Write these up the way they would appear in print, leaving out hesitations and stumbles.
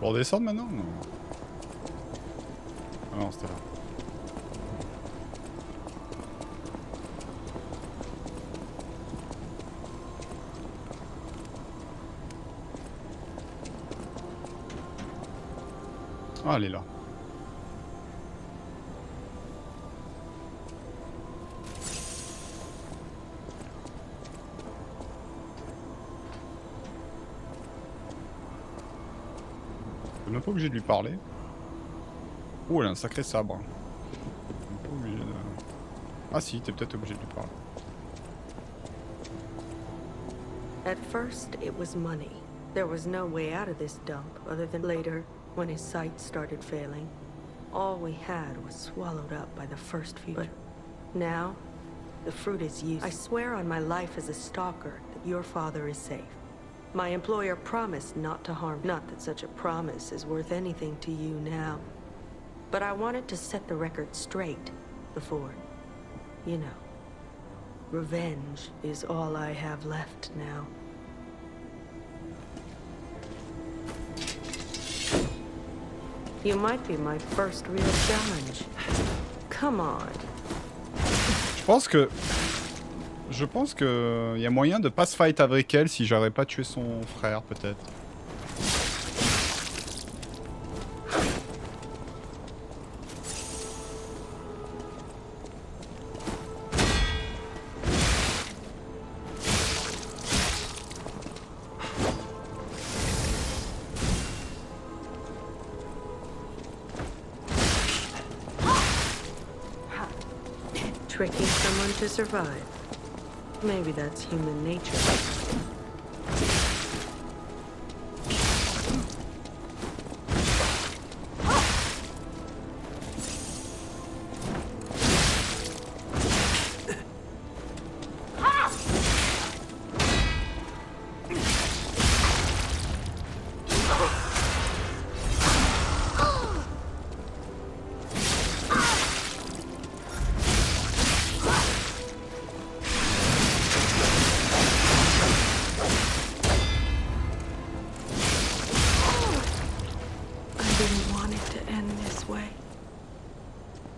Pour descendre maintenant? Non. Ah non, c'était là. Ah, elle est là. Je suis même pas obligé de lui parler. Oh, elle a un sacré sabre. Hein. Je suis pas obligé de... Ah si, t'es peut-être obligé de lui parler. At first, it was money. There was no way out of this dump other than later, when his sight started failing. All we had was swallowed up by the first few. But now, the fruit is used. I swear on my life as a stalker that your father is safe. My employer promised not to harm. Not that such a promise is worth anything to you now. But I wanted to set the record straight before, you know. Revenge is all I have left now. You might be my first real challenge. Come on. Je pense que y a moyen de pas se fight avec elle si j'aurais pas tué son frère peut-être. Tricking someone to survive. Maybe that's human nature.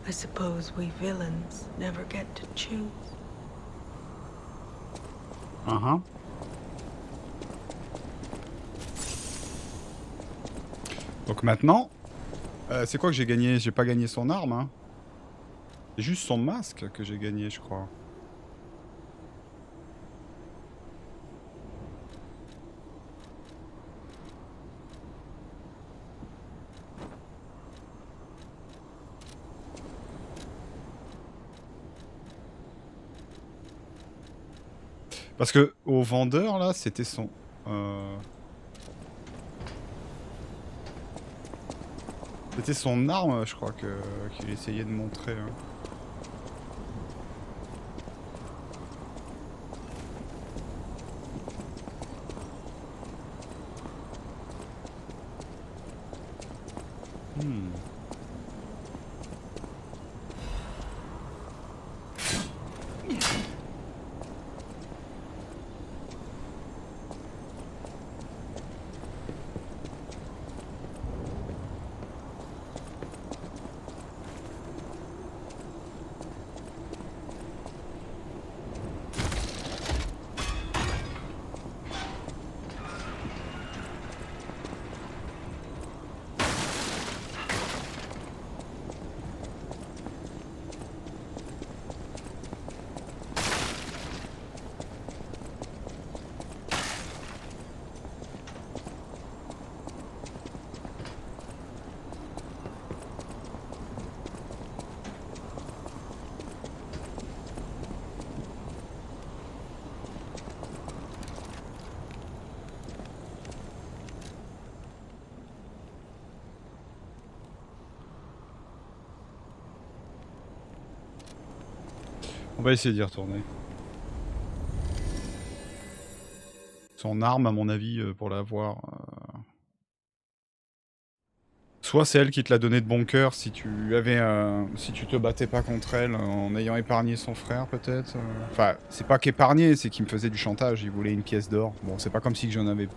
I suppose we villains never get to choose. Donc maintenant, c'est quoi que j'ai gagné? J'ai pas gagné son arme, hein. C'est juste son masque que j'ai gagné, je crois. Parce que au vendeur là, c'était son... C'était son arme, je crois, qu'il essayait de montrer. Hein. On va essayer d'y retourner. Son arme, à mon avis, pour l'avoir... Soit c'est elle qui te l'a donné de bon cœur si tu avais si tu te battais pas contre elle en ayant épargné son frère peut-être. Enfin, c'est pas qu'épargné, c'est qu'il me faisait du chantage, il voulait une pièce d'or. Bon, c'est pas comme si que j'en avais...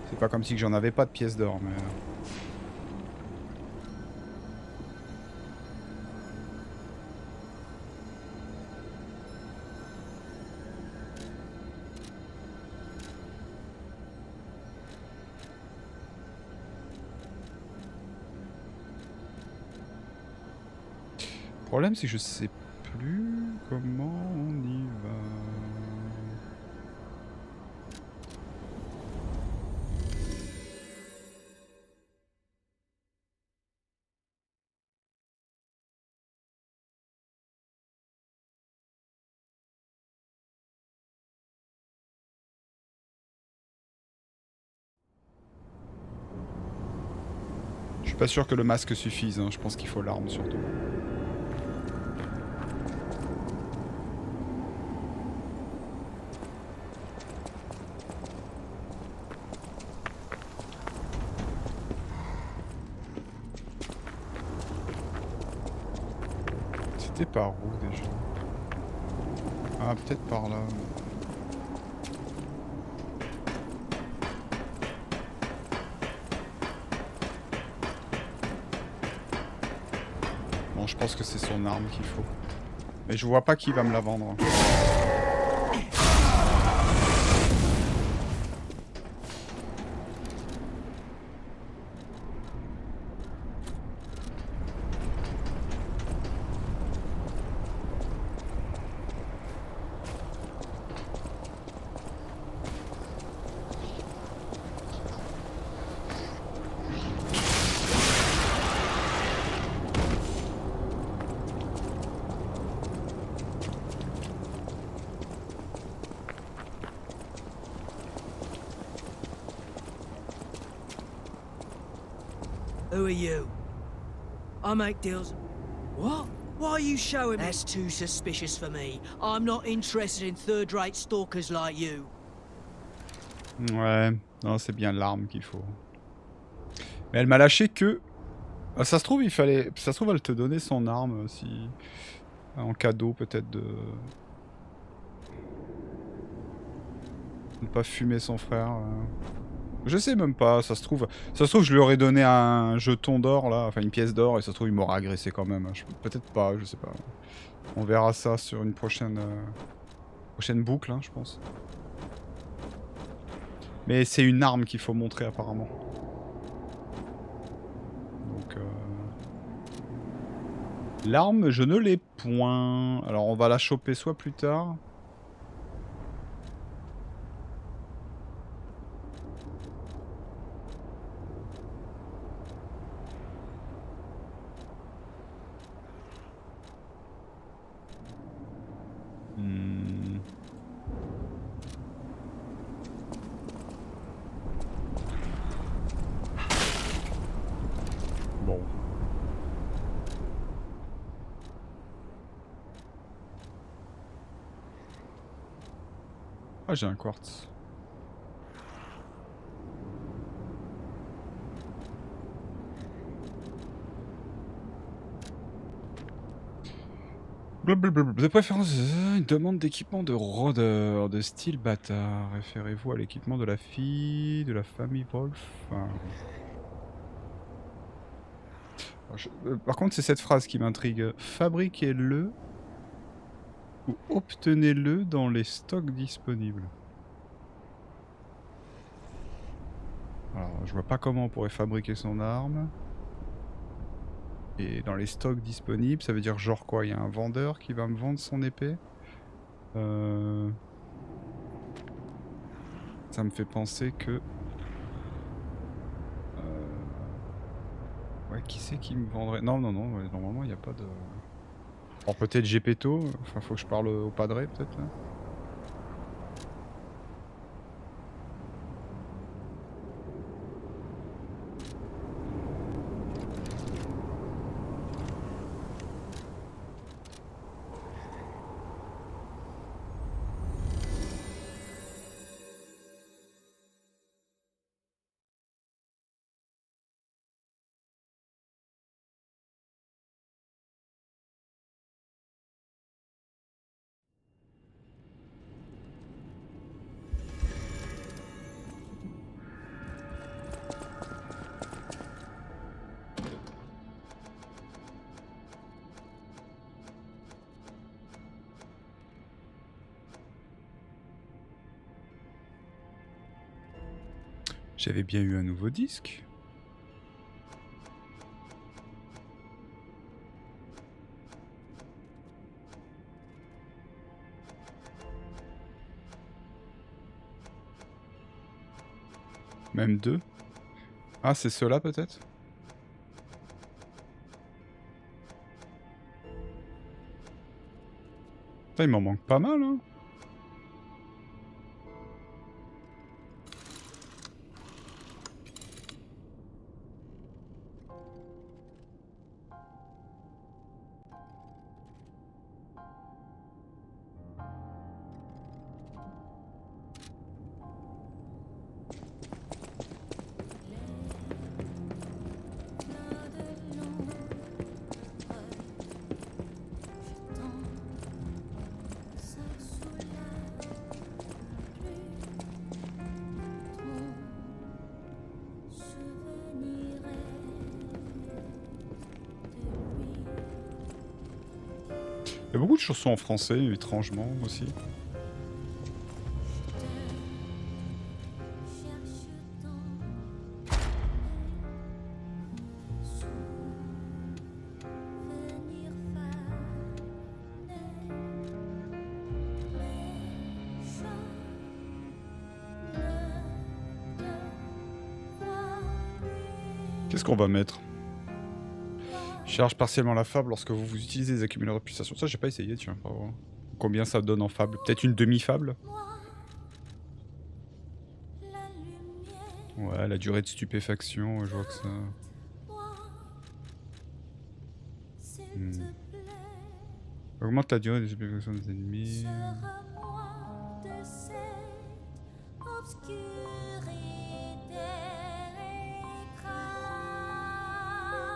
C'est pas comme si que j'en avais pas de pièce d'or, mais... problème, c'est que je sais plus comment on y va. Je suis pas sûr que le masque suffise, hein. Je pense qu'il faut l'arme surtout. C'était par où déjà? Ah, peut-être par là. Bon, je pense que c'est son arme qu'il faut. Mais je vois pas qui va me la vendre. Who are you? I make deals. What? Why are you showing me? That's too suspicious for me. I'm not interested in third-rate stalkers like you. Ouais, non, c'est bien l'arme qu'il faut. Mais elle m'a lâché que... Ah, ça se trouve, il fallait... Ça se trouve, elle te donnait son arme, si... En cadeau, peut-être, de... Ne pas fumer son frère. Je sais même pas, ça se trouve... Ça se trouve, je lui aurais donné un jeton d'or, là, enfin une pièce d'or, et ça se trouve, il m'aurait agressé quand même. Peut-être pas, je sais pas. On verra ça sur une prochaine... Prochaine boucle, hein, je pense. Mais c'est une arme qu'il faut montrer, apparemment. Donc... L'arme, je ne l'ai point. Alors, on va la choper soit plus tard... Hmm. Bon. Ah, j'ai un quartz. Blablabla. De préférence, une demande d'équipement de rôdeur de style bâtard. Référez-vous à l'équipement de la fille de la famille Wolf. Enfin, par contre, c'est cette phrase qui m'intrigue. Fabriquez-le ou obtenez-le dans les stocks disponibles. Alors, je vois pas comment on pourrait fabriquer son arme. Et dans les stocks disponibles, ça veut dire genre quoi? Il y a un vendeur qui va me vendre son épée? Ça me fait penser que... Ouais, qui c'est qui me vendrait? Non, non, non, ouais, normalement il n'y a pas de... Alors peut-être Gepetto, enfin faut que je parle au padré peut-être là. J'avais bien eu un nouveau disque. Même 2. Ah, c'est ceux-là peut-être? Putain, il m'en manque pas mal, hein. Il y a beaucoup de chansons en français, étrangement aussi. Qu'est-ce qu'on va mettre? Charge partiellement la fable lorsque vous utilisez des accumulateurs de pulsation. Ça, j'ai pas essayé, tiens. On va voir. Combien ça donne en fable? Peut-être une demi-fable? Ouais, la durée de stupéfaction, je vois que ça... Augmente la durée de stupéfaction des ennemis.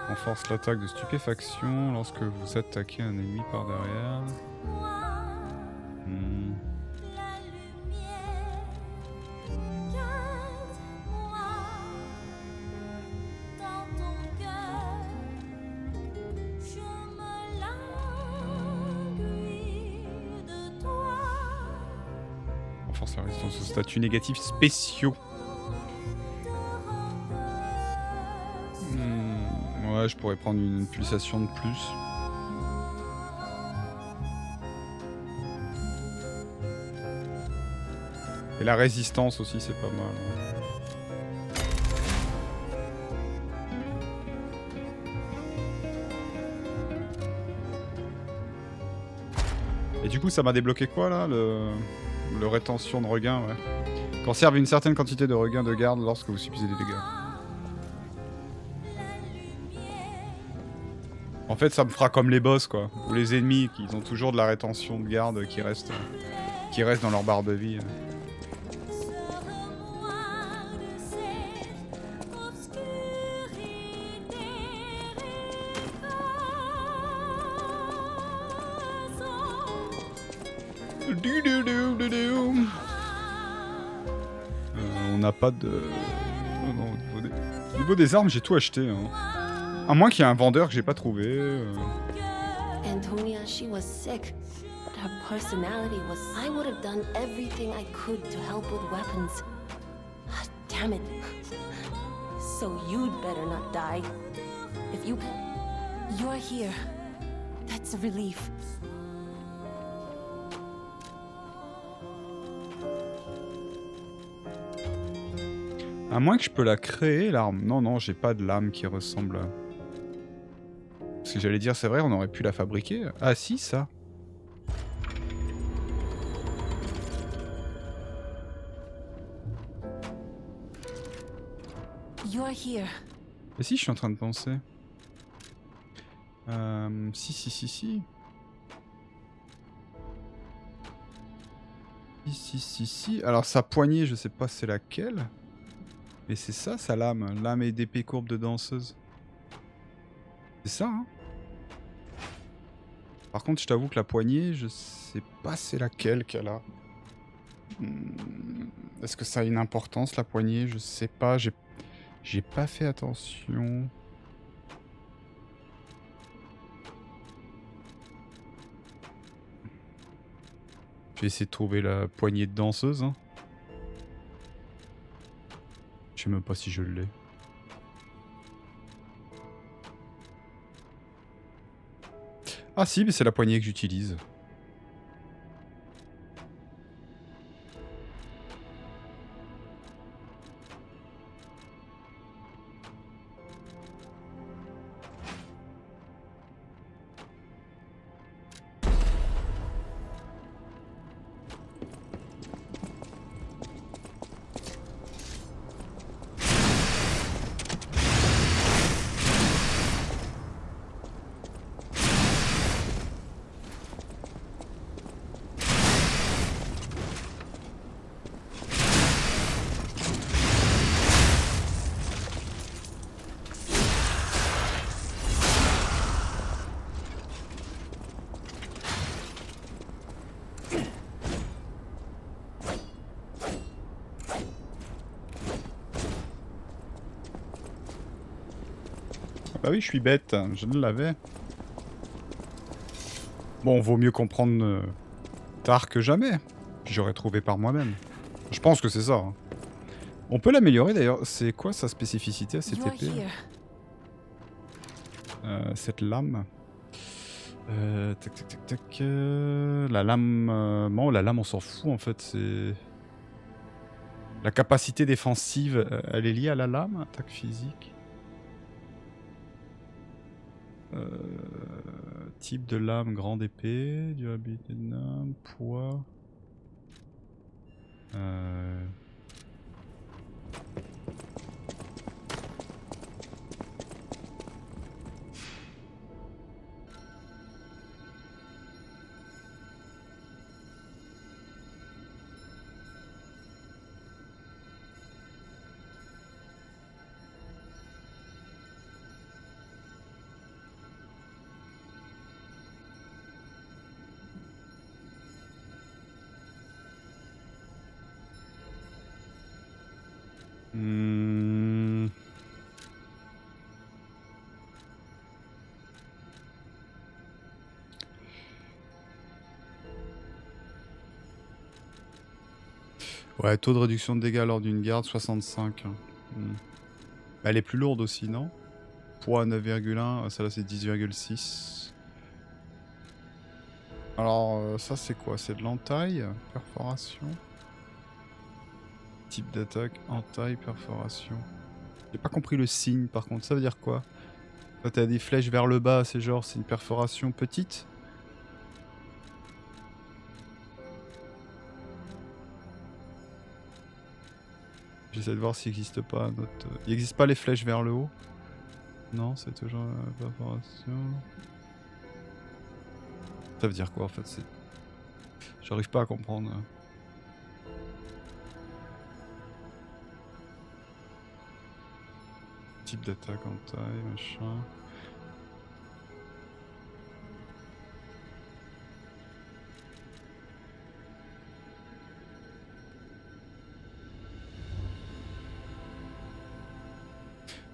Renforce l'attaque de stupéfaction lorsque vous attaquez un ennemi par derrière. Renforce la résistance aux statuts négatifs spéciaux. Ouais, je pourrais prendre une pulsation de plus. Et la résistance aussi, c'est pas mal. Et du coup, ça m'a débloqué quoi là, le rétention de regain, ouais. Conserve une certaine quantité de regain de garde lorsque vous subissez des dégâts. En fait, ça me fera comme les boss, quoi. Ou les ennemis, qui ont toujours de la rétention de garde qui reste dans leur barre de vie. On n'a pas de... Non, au niveau des armes, j'ai tout acheté. Hein. À moins qu'il y ait un vendeur que j'ai pas trouvé. Antonia, she was sick, but her personality was... I would have done everything I could to help with weapons. Damn it. So you'd better not die. If you... You're here. That's a relief. À moins que je peux la créer, l'arme. Non, non, j'ai pas de lame qui ressemble à... Parce que j'allais dire, c'est vrai, on aurait pu la fabriquer. Ah si, ça. You're here. Et si, je suis en train de penser. Si. Si. Alors sa poignée, je sais pas c'est laquelle. Mais c'est ça, sa lame. Lame et d'épée courbe de danseuse. C'est ça, hein. Par contre, je t'avoue que la poignée, je sais pas c'est laquelle qu'elle a. Est-ce que ça a une importance, la poignée? Je sais pas, j'ai pas fait attention. Je vais essayer de trouver la poignée de danseuse, hein. Je sais même pas si je l'ai. Ah si, mais c'est la poignée que j'utilise. Bah oui, je suis bête, je ne l'avais. Bon, vaut mieux comprendre tard que jamais. Puis j'aurais trouvé par moi-même. Je pense que c'est ça. Hein. On peut l'améliorer d'ailleurs. C'est quoi sa spécificité à cette You're épée here. cette lame. Tac tac tac tac. La lame. Non, la lame on s'en fout en fait. C'est. La capacité défensive, elle est liée à la lame, attaque physique. Type de lame, grande épée, durabilité de lame, poids. Ouais, taux de réduction de dégâts lors d'une garde, 65. Elle est plus lourde aussi, non? Poids 9,1, celle-là c'est 10,6. Alors, ça c'est quoi? C'est de l'entaille, perforation. Type d'attaque, entaille, perforation. J'ai pas compris le signe par contre, ça veut dire quoi? Quand t'as des flèches vers le bas, c'est genre, c'est une perforation petite? J'essaie de voir s'il n'existe pas un autre... Il n'existe pas les flèches vers le haut? Non, c'est toujours la perforation. Ça veut dire quoi en fait? C'est... J'arrive pas à comprendre. Type d'attaque en taille, machin.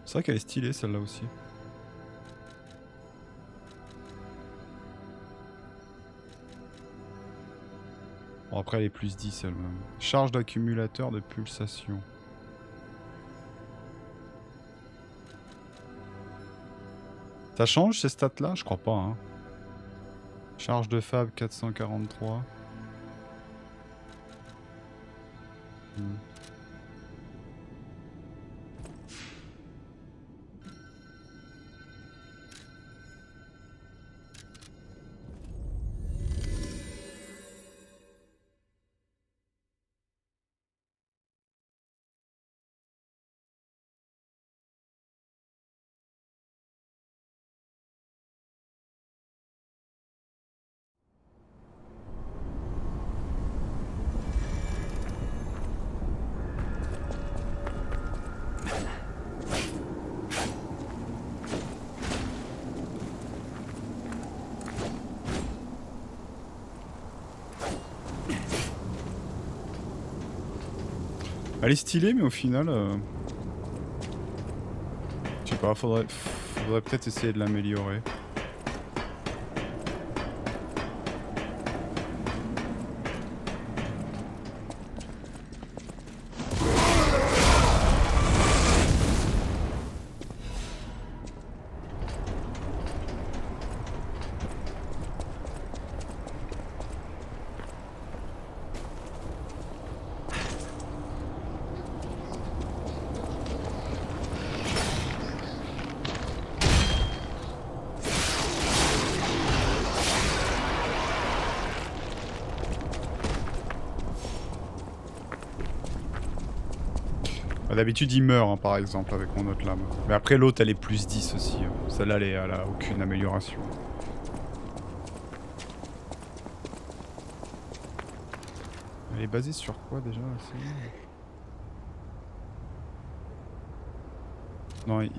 C'est vrai qu'elle est stylée celle-là aussi. Bon après elle est plus 10 elle-même. Charge d'accumulateur de pulsation. Ça change ces stats là? Je crois pas hein. Charge de fab 443. Elle est stylée mais au final... Je sais pas, faudrait peut-être essayer de l'améliorer. D'habitude il meurt hein, par exemple avec mon autre lame. Mais après l'autre elle est plus 10 aussi. Celle-là elle a aucune amélioration. Elle est basée sur quoi déjà aussi? Non, il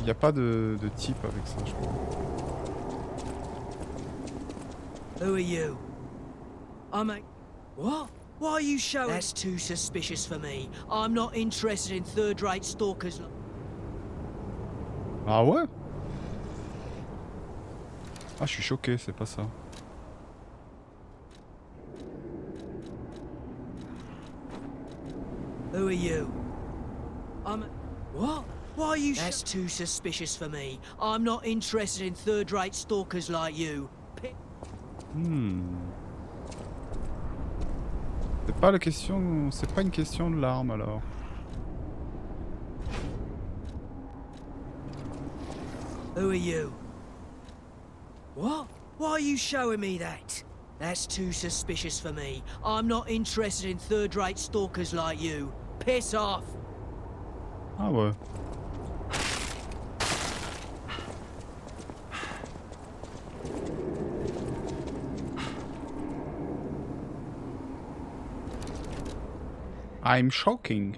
n'y a pas de type avec ça je crois. Who are you? I'm a... What? Why are you showing? That's too suspicious for me. I'm not interested in third-rate stalkers. Ah ouais? Ah, je suis choqué, c'est pas ça. Who are you? What? Why are you? That's too suspicious for me. I'm not interested in third-rate stalkers like you. C'est pas la question. C'est pas une question de l'arme alors. Who are you? What? Why are you showing me that? That's too suspicious for me. I'm not interested in third-rate stalkers like you. Piss off! Ah ouais. I'm shocking.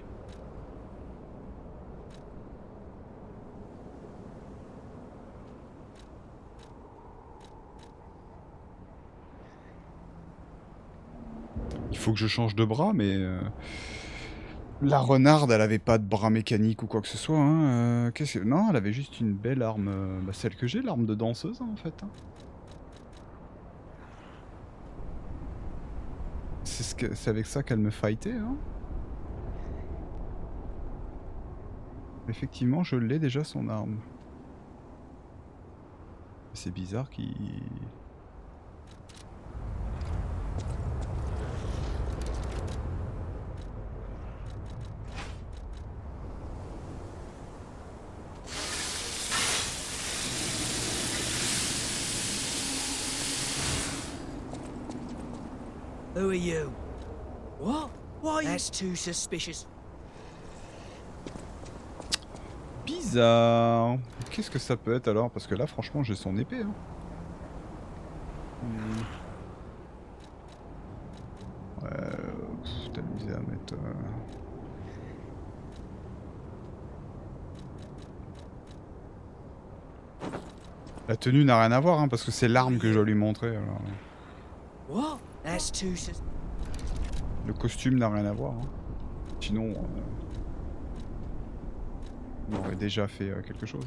Il faut que je change de bras, mais la renarde, elle avait pas de bras mécanique ou quoi que ce soit. Hein. Non, elle avait juste une belle arme, bah, celle que j'ai, l'arme de danseuse hein, en fait. Hein. C'est avec ça qu'elle me fightait. Hein. Effectivement, je l'ai déjà son arme. C'est bizarre qu'il... Who are you? What? Why are you? That's too suspicious. Bizarre. Qu'est-ce que ça peut être alors? Parce que là, franchement, j'ai son épée. Hein. Ouais, t'as amusé à mettre... La tenue n'a rien à voir, hein, parce que c'est l'arme que je dois lui montrer. Alors. What? That's too Le costume n'a rien à voir. Hein. Sinon, on aurait déjà fait quelque chose.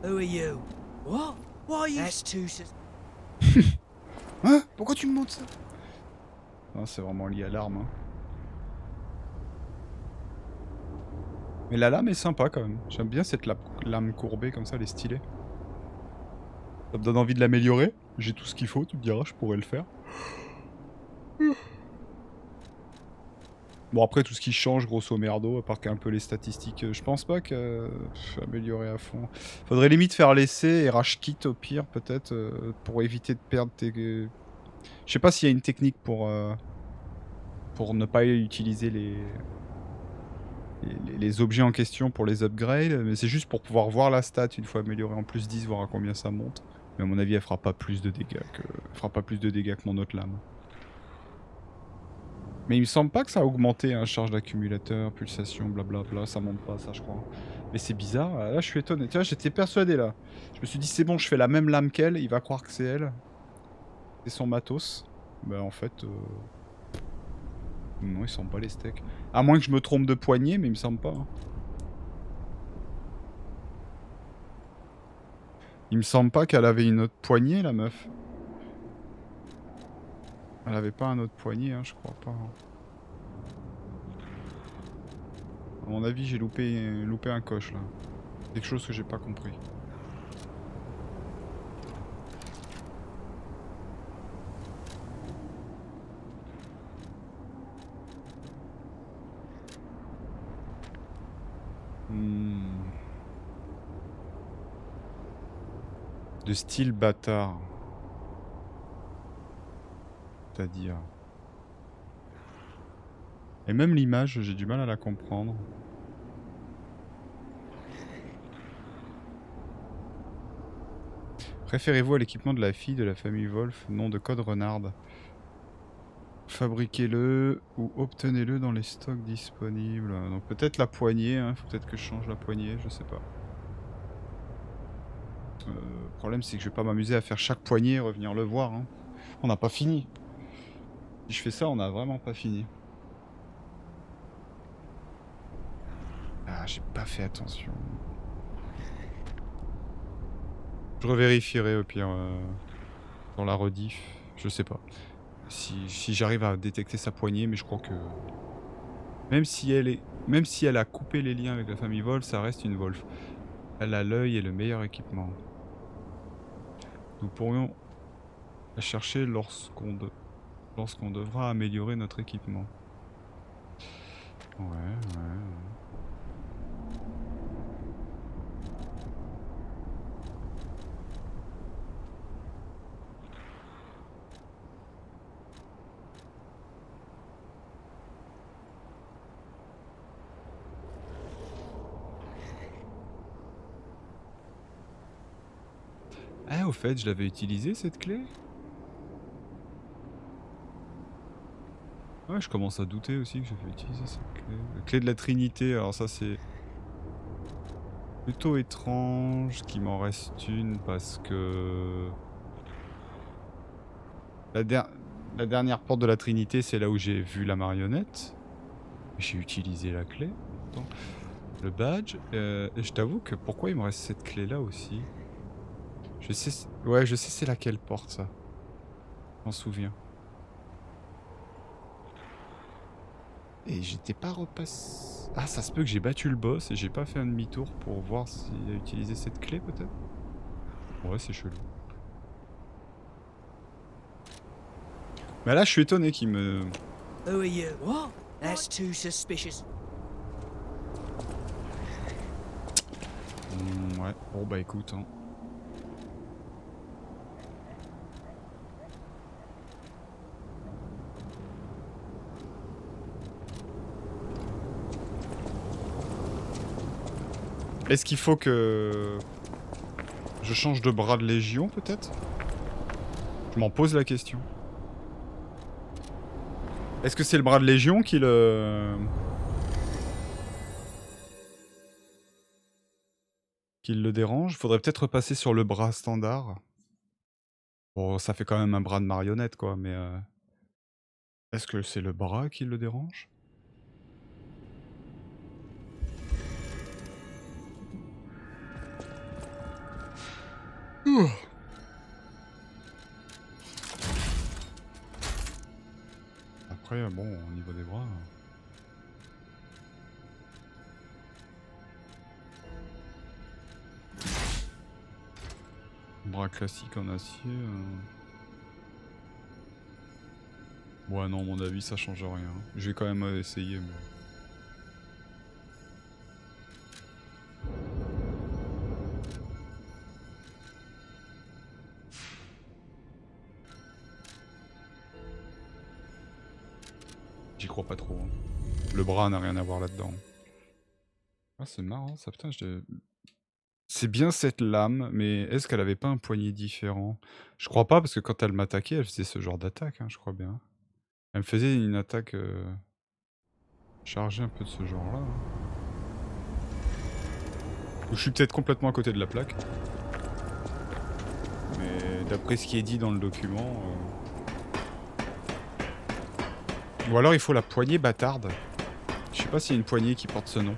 Who are you? What? Why are you? That's too Hein? Pourquoi tu me montres ça? Ah, c'est vraiment lié à l'arme. Hein. Mais la lame est sympa quand même. J'aime bien cette lame courbée comme ça, elle est stylée. Ça me donne envie de l'améliorer. J'ai tout ce qu'il faut, tu me diras, je pourrais le faire. Bon après tout ce qui change grosso merdo, à part qu'un peu les statistiques, je pense pas que améliorer à fond. Faudrait limite faire l'essai et rage kit au pire peut-être pour éviter de perdre tes... Je sais pas s'il y a une technique pour ne pas utiliser les objets en question pour les upgrades, mais c'est juste pour pouvoir voir la stat une fois améliorée en plus 10, voir à combien ça monte. Mais à mon avis elle fera pas plus de dégâts que mon autre lame. Mais il me semble pas que ça a augmenté, hein, charge d'accumulateur, pulsation, blablabla, ça monte pas ça je crois. Mais c'est bizarre, là je suis étonné. Tu vois, j'étais persuadé là. Je me suis dit c'est bon, je fais la même lame qu'elle, il va croire que c'est elle. C'est son matos. Bah en fait... Non, ils semblent pas les steaks. À moins que je me trompe de poignée, mais il me semble pas. Hein. Il me semble pas qu'elle avait une autre poignée la meuf. Elle avait pas un autre poignet, hein, je crois pas. Hein. À mon avis, j'ai loupé un coche là. Quelque chose que j'ai pas compris. De style bâtard. C'est-à-dire... Et même l'image, j'ai du mal à la comprendre. Préférez-vous à l'équipement de la fille de la famille Wolf, nom de code Renard? Fabriquez-le ou obtenez-le dans les stocks disponibles. Donc peut-être la poignée, hein. Faut peut-être que je change la poignée, je sais pas. Le problème c'est que je vais pas m'amuser à faire chaque poignée et revenir le voir. Hein. On n'a pas fini. Si je fais ça, on n'a vraiment pas fini. Ah, j'ai pas fait attention. Je revérifierai au pire. dans la rediff. Je sais pas. Si j'arrive à détecter sa poignée, mais je crois que... Même si elle a coupé les liens avec la famille Wolf, ça reste une Wolf. Elle a l'œil et le meilleur équipement. Nous pourrions la chercher lorsqu'on devra améliorer notre équipement. Ouais. Ah, au fait, je l'avais utilisée cette clé? Ouais, je commence à douter aussi que j'avais utilisé cette clé. La clé de la Trinité, alors ça c'est plutôt étrange qu'il m'en reste une parce que... La, la dernière porte de la Trinité, c'est là où j'ai vu la marionnette. J'ai utilisé la clé. Attends. Le badge. Et je t'avoue que pourquoi il me reste cette clé là aussi? Je sais... Ouais, je sais c'est laquelle porte ça. Je m'en souviens. Et j'étais pas repassé... Ah, ça se peut que j'ai battu le boss et j'ai pas fait un demi-tour pour voir s'il a utilisé cette clé peut-être? Ouais, c'est chelou. Mais là, je suis étonné qu'il me... Who are you? What? That's too suspicious. Ouais, bon bah écoute, hein. Est-ce qu'il faut que... je change de bras de Légion peut-être? Je m'en pose la question. Est-ce que c'est le bras de Légion qui le dérange? Faudrait peut-être repasser sur le bras standard. Bon, ça fait quand même un bras de marionnette quoi, mais... Est-ce que c'est le bras qui le dérange? Ouh. Après, bon, au niveau des bras... Bras classique en acier... Ouais, non, à mon avis, ça change rien. Je vais quand même essayer, mais... J'y crois pas trop. Hein. Le bras n'a rien à voir là-dedans. Ah, c'est marrant, ça, putain, c'est bien cette lame, mais est-ce qu'elle avait pas un poignet différent? Je crois pas, parce que quand elle m'attaquait, elle faisait ce genre d'attaque, hein, je crois bien. Elle me faisait une attaque chargée un peu de ce genre-là. Hein. Ou je suis peut-être complètement à côté de la plaque. Mais d'après ce qui est dit dans le document... Ou alors il faut la poignée bâtarde. Je sais pas s'il y a une poignée qui porte ce nom.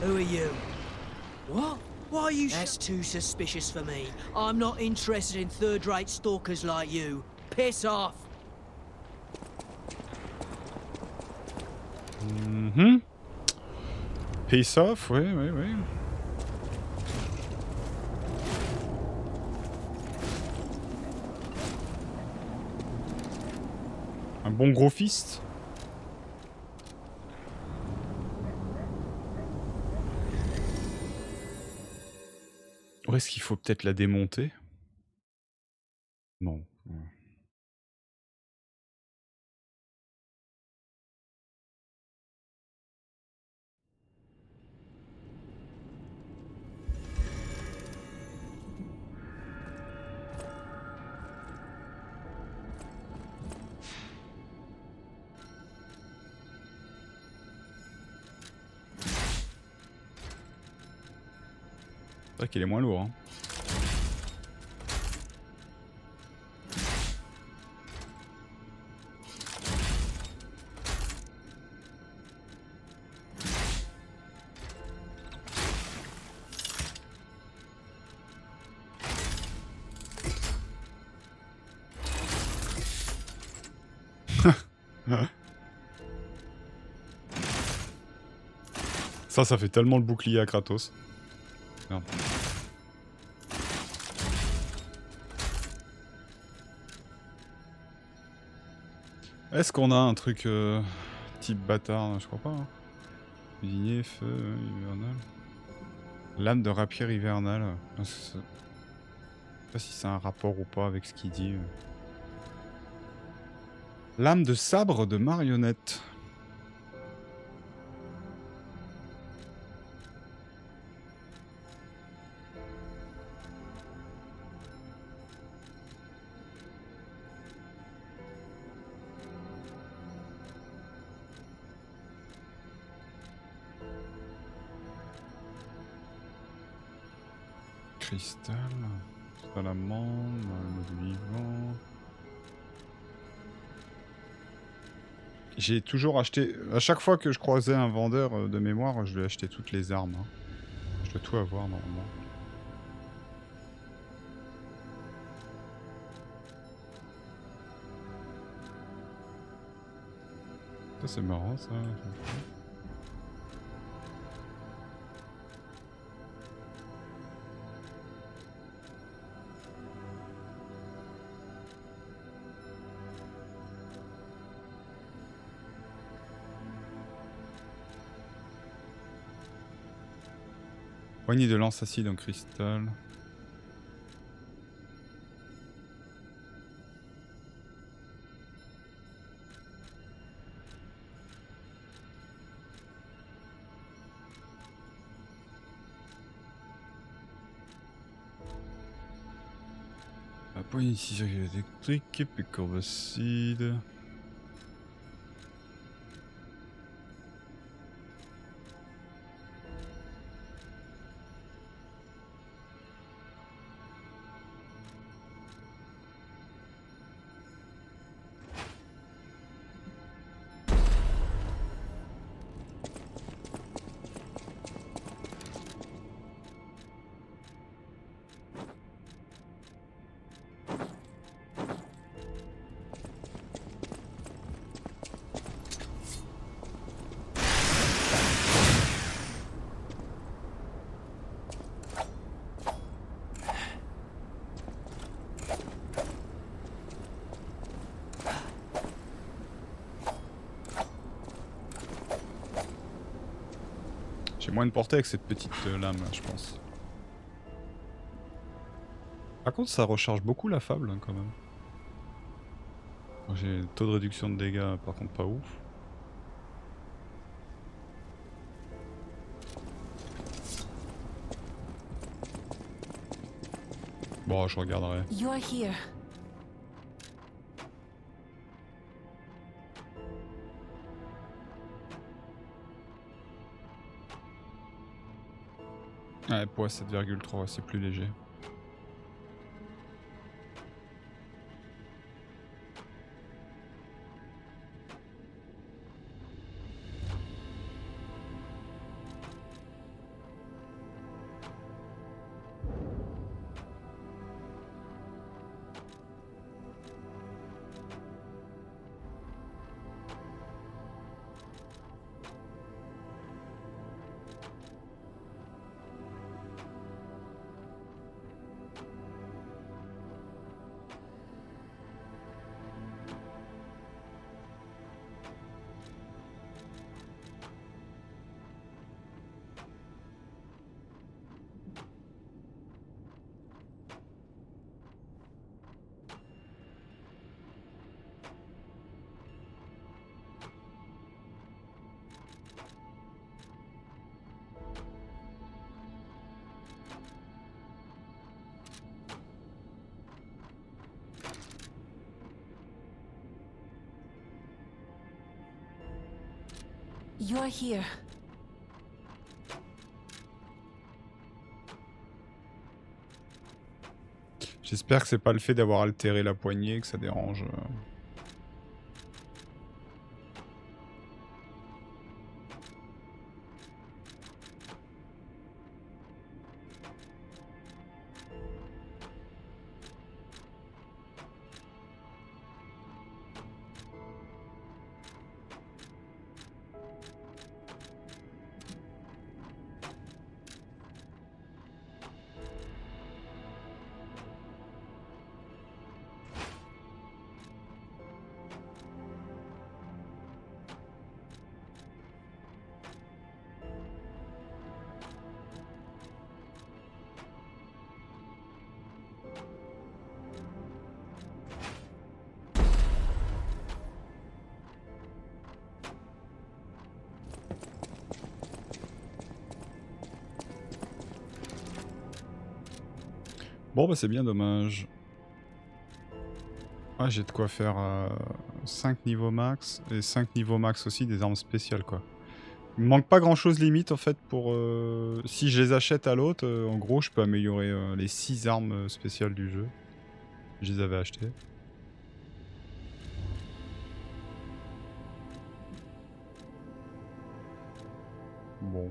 Who are you? What? Why are you... That's too suspicious for me. I'm not interested in third-rate stalkers like you. Piss off! Mhm. Peace off, oui. Un bon gros fist. Ou est-ce qu'il faut peut-être la démonter? Non. C'est vrai qu'il est moins lourd. Hein. Ça fait tellement le bouclier à Kratos. Merde. Est-ce qu'on a un truc type bâtard? Je crois pas. Hein. Cuisinier, feu, hivernal. Lame de rapier hivernale. Je sais pas si c'est un rapport ou pas avec ce qu'il dit. Lame de sabre de marionnette. Cristal. Salamandre. Mode vivant. J'ai toujours acheté... À chaque fois que je croisais un vendeur de mémoire, je lui achetais toutes les armes. Hein. Je dois tout avoir normalement. Ça c'est marrant ça. Poignée de lance acide en cristal. La poignée de ciseaux électrique, puis courbe acide. J'ai moins de portée avec cette petite lame là, je pense. Par contre, ça recharge beaucoup la fable hein, quand même. J'ai un taux de réduction de dégâts, par contre, pas ouf. Bon, je regarderai. You're here. Ouais, poids 7,3, c'est plus léger. You're here. J'espère que c'est pas le fait d'avoir altéré la poignée que ça dérange. Bon bah c'est bien dommage. Ah j'ai de quoi faire 5 niveaux max et 5 niveaux max aussi des armes spéciales quoi. Il me manque pas grand chose limite en fait pour... si je les achète à l'autre, en gros je peux améliorer les 6 armes spéciales du jeu. Je les avais achetées. Bon.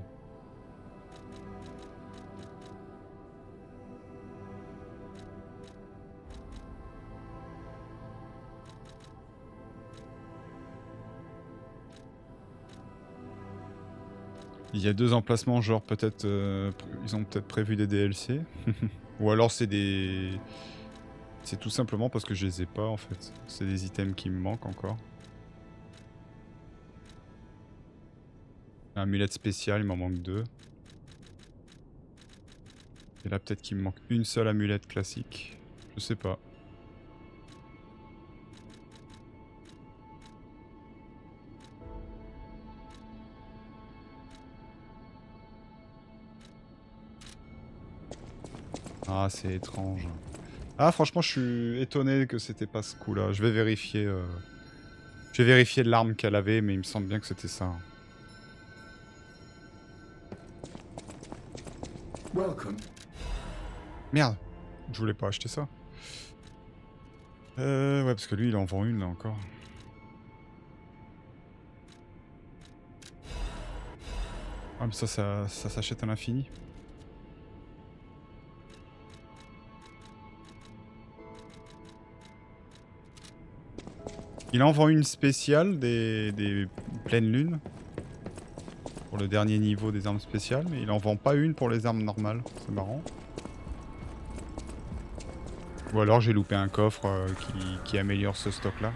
Il y a 2 emplacements, genre peut-être... ils ont peut-être prévu des DLC. Ou alors c'est des... C'est tout simplement parce que je les ai pas en fait. C'est des items qui me manquent encore. Amulette spéciale, il m'en manque 2. Et là peut-être qu'il me manque une seule amulette classique. Je sais pas. Ah c'est étrange. Ah franchement je suis étonné que c'était pas ce coup là. Je vais vérifier. Je vais vérifier l'arme qu'elle avait mais il me semble bien que c'était ça. Welcome. Merde. Je voulais pas acheter ça. Ouais parce que lui il en vend une là encore. Ah mais ça s'achète à l'infini. Il en vend une spéciale des pleines lunes. Pour le dernier niveau des armes spéciales, mais il en vend pas une pour les armes normales. C'est marrant. Ou alors j'ai loupé un coffre qui améliore ce stock là.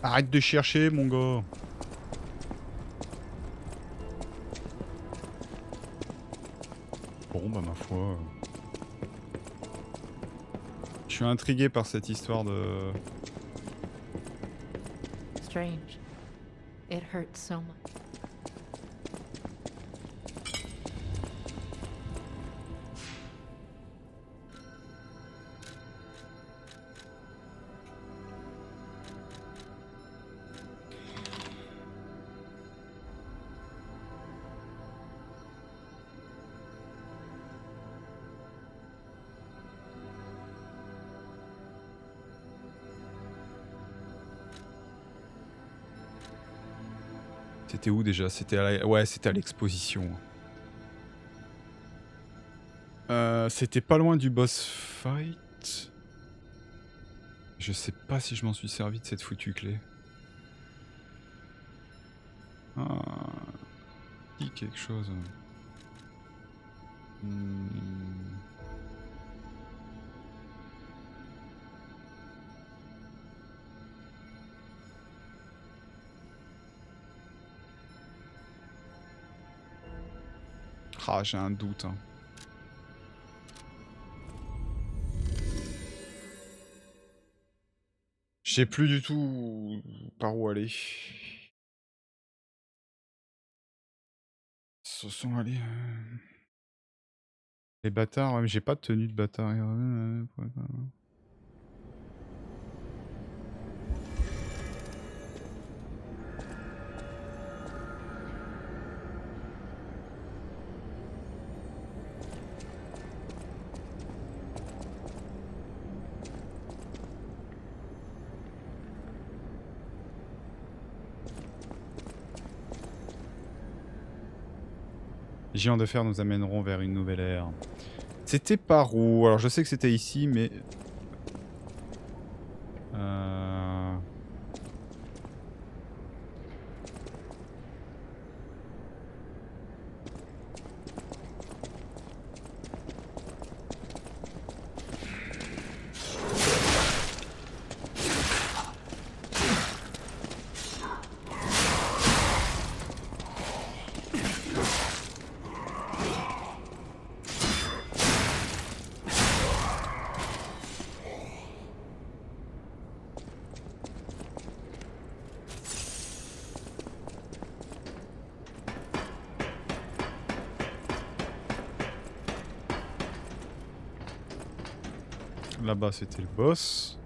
Arrête de chercher mon gars. Bon bah ma foi. Je suis intrigué par cette histoire de... Strange. It hurts so much. C'était où déjà? C'était à la... Ouais, c'était à l'exposition. C'était pas loin du boss fight. Je sais pas si je m'en suis servi de cette foutue clé. Ah... Dit quelque chose. Ah, j'ai un doute. Hein. Je sais plus du tout par où aller. se sont allés. Les bâtards, ouais, mais j'ai pas de tenue de bâtard. Les géants de fer nous amèneront vers une nouvelle ère. C'était par où? Alors je sais que c'était ici, mais... Là-bas, c'était le boss.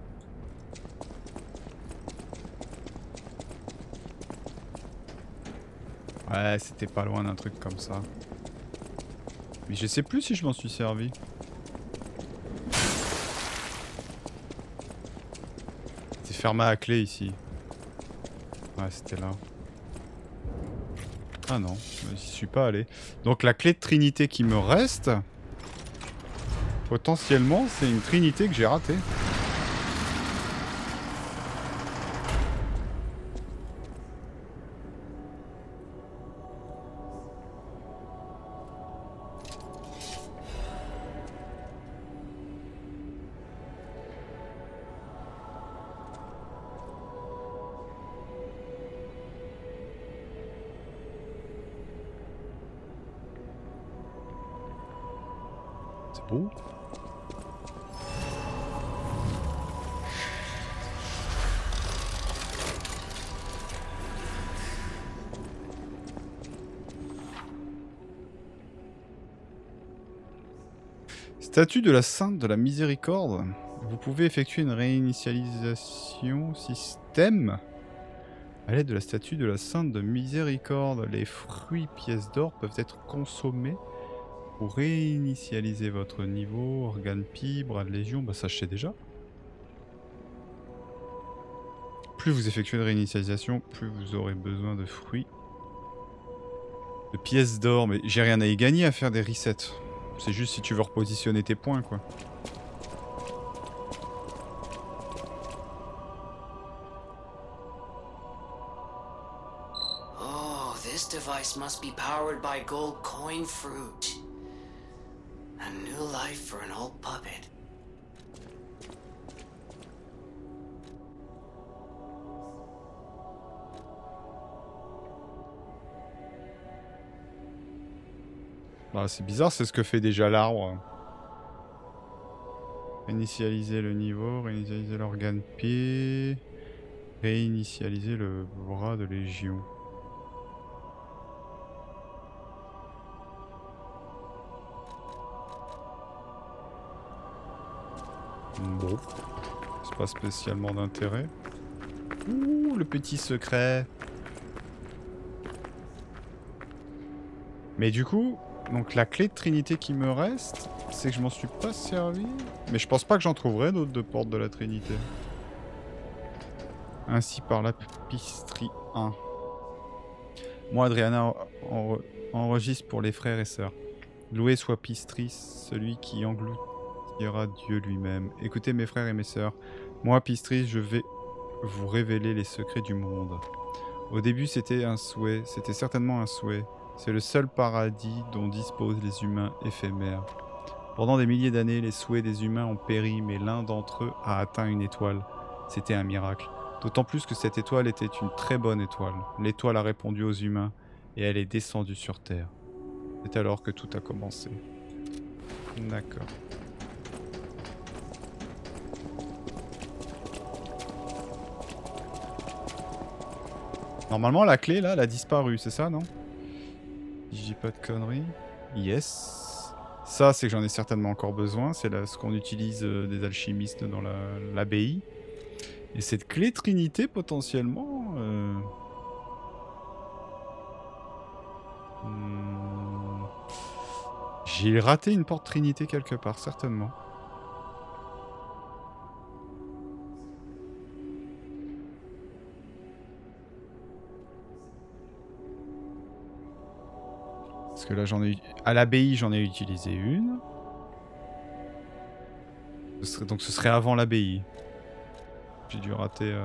Ouais, c'était pas loin d'un truc comme ça. Mais je sais plus si je m'en suis servi. C'est fermé à clé ici. Ouais, c'était là. Ah non, j'y suis pas allé. Donc la clé de Trinité qui me reste... Potentiellement, c'est une Trinité que j'ai ratée. C'est beau. Statue de la Sainte de la Miséricorde. Vous pouvez effectuer une réinitialisation système à l'aide de la statue de la Sainte de Miséricorde. Les fruits pièces d'or peuvent être consommés pour réinitialiser votre niveau. Organe Pi, bras de légion, bah ça je sais déjà. Plus vous effectuez une réinitialisation, plus vous aurez besoin de fruits. De pièces d'or, mais j'ai rien à y gagner à faire des resets. C'est juste si tu veux repositionner tes points, quoi. Oh, this device must be powered by gold coin fruit. A new life for an old puppet. Bah, c'est bizarre, c'est ce que fait déjà l'arbre. Réinitialiser le niveau, réinitialiser l'organe P, réinitialiser le bras de légion. Bon, c'est pas spécialement d'intérêt. Ouh, le petit secret. Mais du coup, donc la clé de Trinité qui me reste, c'est que je m'en suis pas servi. Mais je pense pas que j'en trouverai d'autres de portes de la Trinité. Ainsi par la Pisterie 1. Moi, Adriana, enregistre pour les frères et sœurs. Loué soit Pistris, celui qui engloutira Dieu lui-même. Écoutez mes frères et mes sœurs, moi Pistris, je vais vous révéler les secrets du monde. Au début, c'était un souhait, c'était certainement un souhait. C'est le seul paradis dont disposent les humains éphémères. Pendant des milliers d'années, les souhaits des humains ont péri, mais l'un d'entre eux a atteint une étoile. C'était un miracle. D'autant plus que cette étoile était une très bonne étoile. L'étoile a répondu aux humains, et elle est descendue sur Terre. C'est alors que tout a commencé. D'accord. Normalement, la clé, là, elle a disparu, c'est ça, non? J'ai pas de conneries. Yes. Ça, c'est que j'en ai certainement encore besoin. C'est ce qu'on utilise des alchimistes dans l'abbaye. Et cette clé Trinité, potentiellement... J'ai raté une porte Trinité quelque part, certainement. Parce que là, à l'abbaye, j'en ai utilisé une. Donc ce serait avant l'abbaye. J'ai dû rater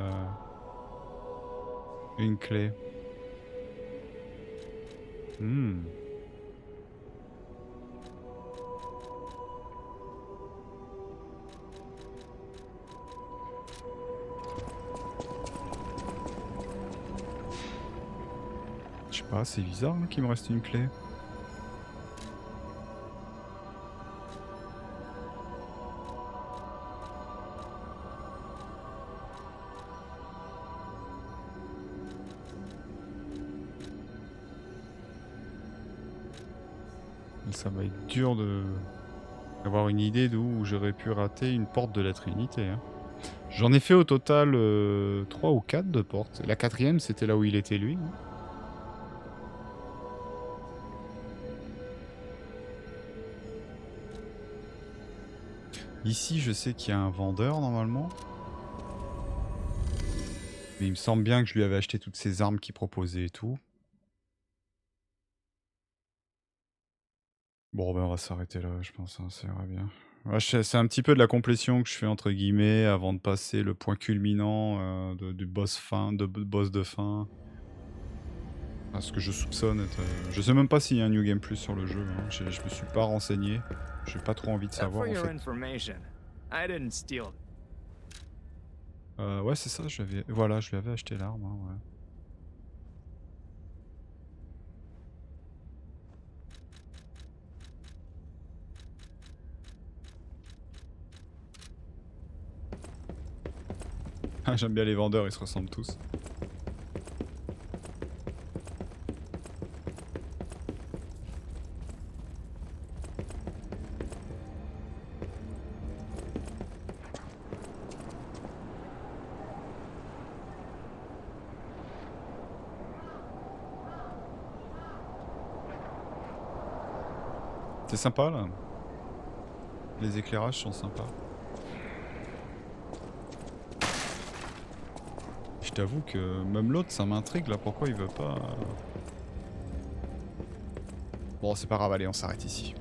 une clé. Je sais pas, c'est bizarre hein, qu'il me reste une clé. Ça va être dur d'avoir une idée d'où j'aurais pu rater une porte de la Trinité. Hein. J'en ai fait au total 3 ou 4 de portes. La 4e, c'était là où il était lui. Hein. Ici, je sais qu'il y a un vendeur normalement. Mais il me semble bien que je lui avais acheté toutes ces armes qu'il proposait et tout. Bon, ben on va s'arrêter là, je pense, hein, ça ira bien. Ouais, c'est un petit peu de la complétion que je fais entre guillemets avant de passer le point culminant du boss boss de fin. Enfin, ce que je soupçonne être... je sais même pas s'il y a un New Game Plus sur le jeu, hein. Je me suis pas renseigné. J'ai pas trop envie de savoir en fait. Ouais, c'est ça, voilà, je lui avais acheté l'arme, hein, ouais. J'aime bien les vendeurs, ils se ressemblent tous. C'est sympa là. Les éclairages sont sympas. Je t'avoue que même l'autre ça m'intrigue là, pourquoi il veut pas... Bon c'est pas grave, allez on s'arrête ici.